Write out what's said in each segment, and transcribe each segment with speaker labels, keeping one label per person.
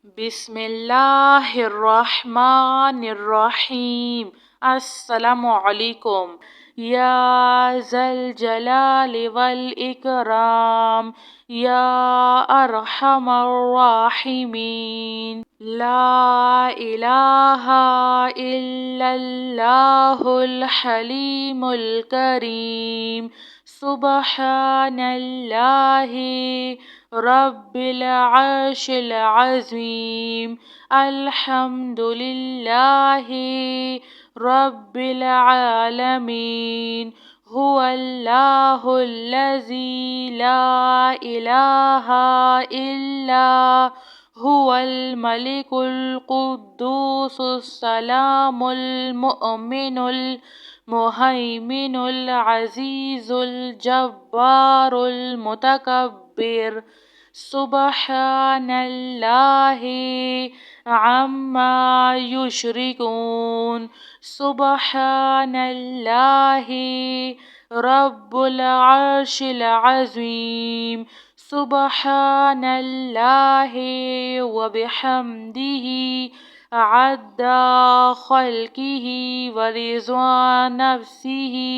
Speaker 1: बिस्मिल्लाहिर्रहमानिर्रहीम। अस्सलामुअलैकुम। या ज़ल जलाल वल इकराम या अरहमर राहिमीन। ला इलाहा इल्लल्लाहुल हलीमुल करीम। सुब्हानल्लाहि रब्बिल अर्शिल अज़ीम। अल्हम्दुलिल्लाहि रब्बिल आलमीन। हुवल्लाहुल्लज़ी ला इलाहा इल्ला हुवल मलिकुल कुद्दूसुस सलामुल मुअमिनुल मुहैमिनुल अज़ीज़ुल जब्बारुल मुतकब्बिर। सुब्हानल्लाहि अम्मा युशरिकून। सुब्हानल्लाहि रब्बुल अर्शिल अज़ीम। सुब्हानल्लाहि व बिहम्दिही अद्दा खल्किही व रिज़्वा नफ्सिही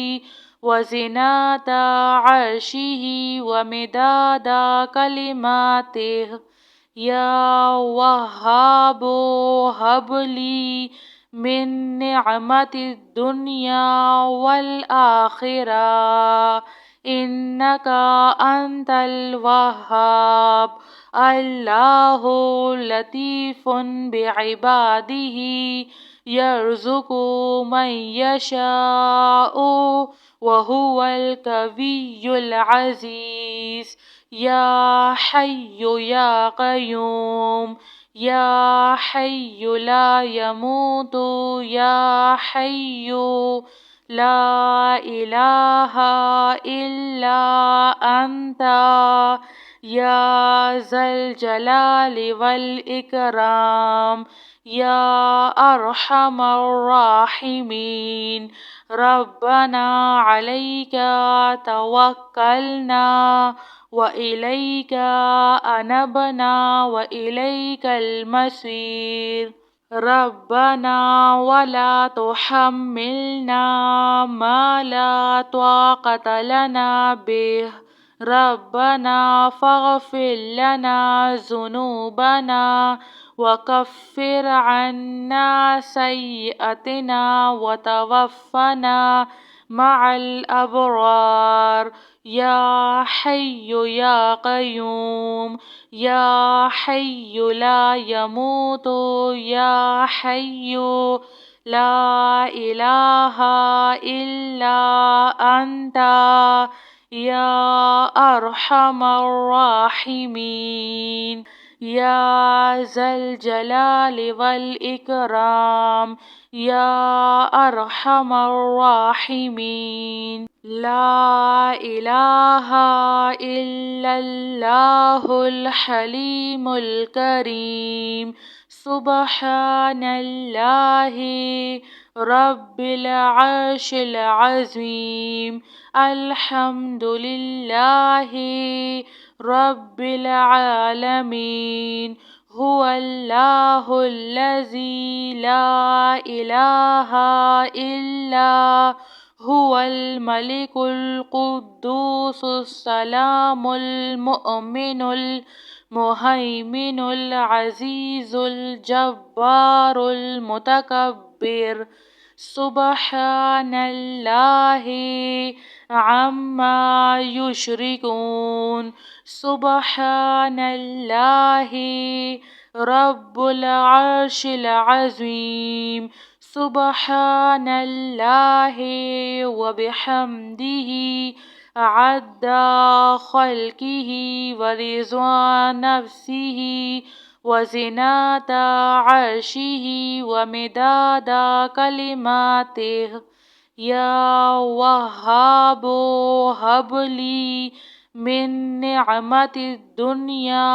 Speaker 1: व ज़िनाता अर्शिही व मिदादा कलिमातिह। या वहाबो हबली मिन निअमतिद दुनिया वल आखिरा इन्नका अंतल वहाब। अल्लाहु लतीफ़ुन बिइबादिही यर्ज़ुक़ु मन यशाउ व हुवल कवियुल अज़ीज़। या हय्यु या क़य्यूम या हय्यु ला यमूतु या हय्यु ला इलाहा इल्ला अंता या ज़ल जलालि वल इकराम या अरहमर राहिमीन। रब्बना अलैका तवक्कलना व इलैका अनबना व इलैकल मसीर। रब्बना वला तुहम्मिलना मा ला ताक़त लना बिह। रब्बना फ़ग़फ़िर लना ज़ुनूबना व कफ़्फ़िर अन्ना सय्यिअतिना व तवफ़्फ़ना मअल अबरार। या हय्यु या क़य्यूम या हय्यु ला यमूतु या हय्यु ला इलाहा इल्ला अंता या अरहमर राहिमीन। या ज़ल जलालि वल इकराम या अरहमर राहिमीन। ला इलाहा इल्लल्लाहुल हलीमुल करीम। सुब्हानल्लाहि रब्बिल अर्शिल अज़ीम। अल्हम्दुलिल्लाहि रब्बिल आलमीन। हुवल्लाहुल्लज़ी ला इलाहा इल्ला हुवल मलिकुल कुद्दूसुस सलामुल मुअमिनुल मुहैमिनुल अज़ीज़ुल जब्बारुल मुतकब्बिर। सुब्हानल्लाहि अम्मा युशरिकून। सुब्हानल्लाहि रब्बुल अर्शिल अज़ीम। सुब्हानल्लाहि व बिहम्दिही अद्दा खल्किही व रिज़्वा नफ्सिही व ज़िनाता अर्शिही व मिदादा कलिमातिह। या वहाबो हबली मिन निअमतिद दुनिया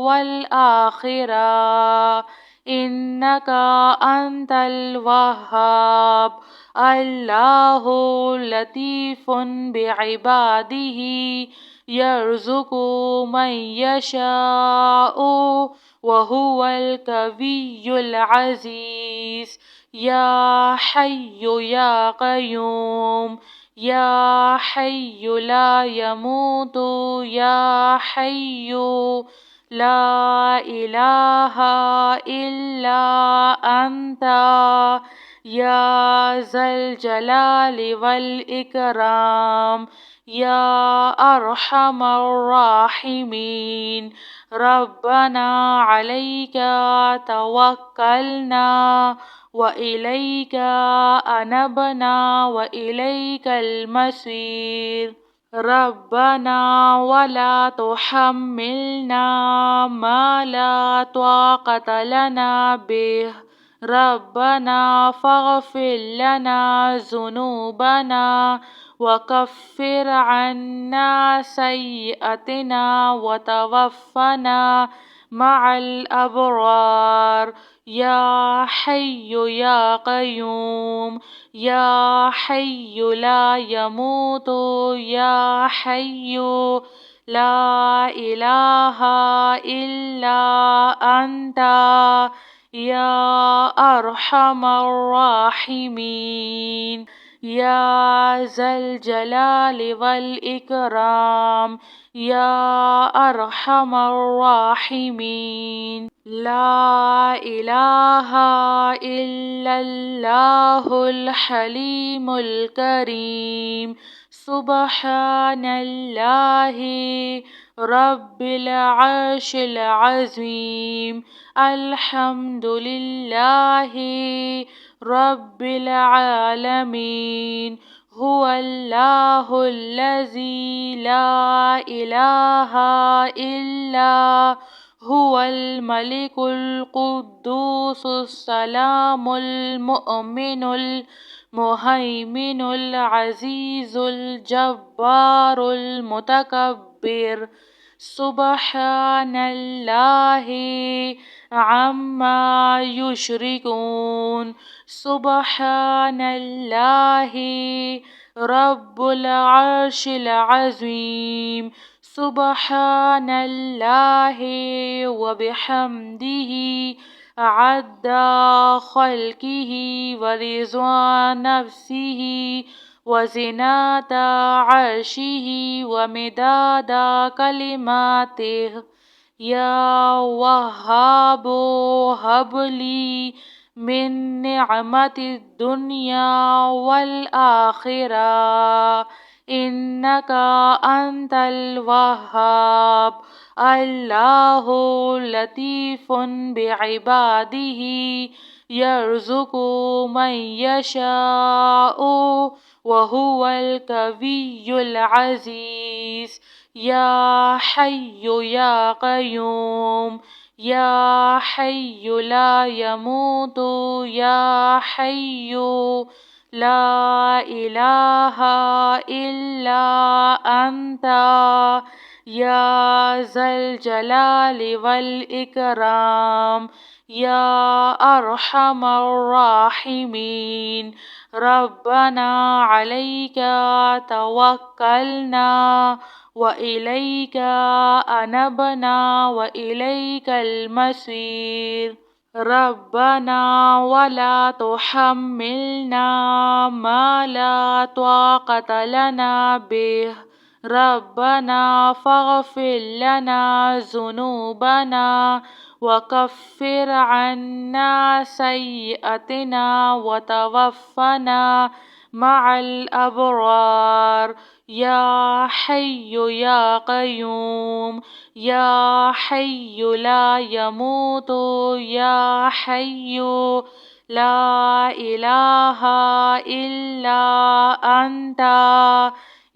Speaker 1: वल आखिरा इन्नका अंतल वहाब। अल्लाहु लतीफ़ुन बिइबादिही यर्ज़ुक़ु मन यशाउ وهو القوي العزيز. يا حي يا قيوم، يا حي لا يموت، يا حي لا إله إلا أنت، يا ذا الجلال والإكرام، يا أرحم الراحمين. ربنا عليك توكلنا وإليك أنبنا وإليك المصير. ربنا ولا تحملنا ما لا طاقة لنا به، ربنا فاغفر لنا ذنوبنا وكفر عنا سيئاتنا وتوفنا مع الأبرار. يا حي يا قيوم، يا حي لا يموت، يا حي لا إله إلا أنت، يا أرحم الراحمين. يا ذا الجلال والإكرام، يا أرحم الراحمين. لا إله إلا الله الحليم الكريم. سبحان الله رب العرش العظيم. الحمد لله رب العالمين. هو الله الذي لا إله إلا هو الملك القدوس السلام المؤمن المهيمن العزيز الجبار المتكبر. سبحان الله عما يشركون. سبحان الله رب العرش العظيم. سبحان الله وبحمده عد خلقه ورضا نفسه وزنة عرشه ومداد كلماته. يا وهاب هب لي من نعمة الدنيا والآخرة، إنك أنت الوهاب. الله لطيف بعباده يرزق من يشاء وهو القوي العزيز. يا حي يا قيوم، يا حي لا يموت، يا حي لا إله إلا أنت، يا ذا الجلال والإكرام، يا أرحم الراحمين. ربنا عليك توكلنا وإليك أنبنا وإليك المصير. ربنا ولا تحملنا ما لا طاقة لنا به، ربنا فاغفر لنا ذنوبنا وكفر عنا سيئاتنا وتوفنا مع الأبرار. يا حي يا قيوم، يا حي لا يموت، يا حي لا إله إلا أنت،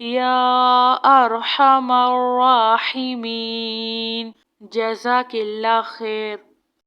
Speaker 1: يا أرحم الراحمين. جزاك الله خير.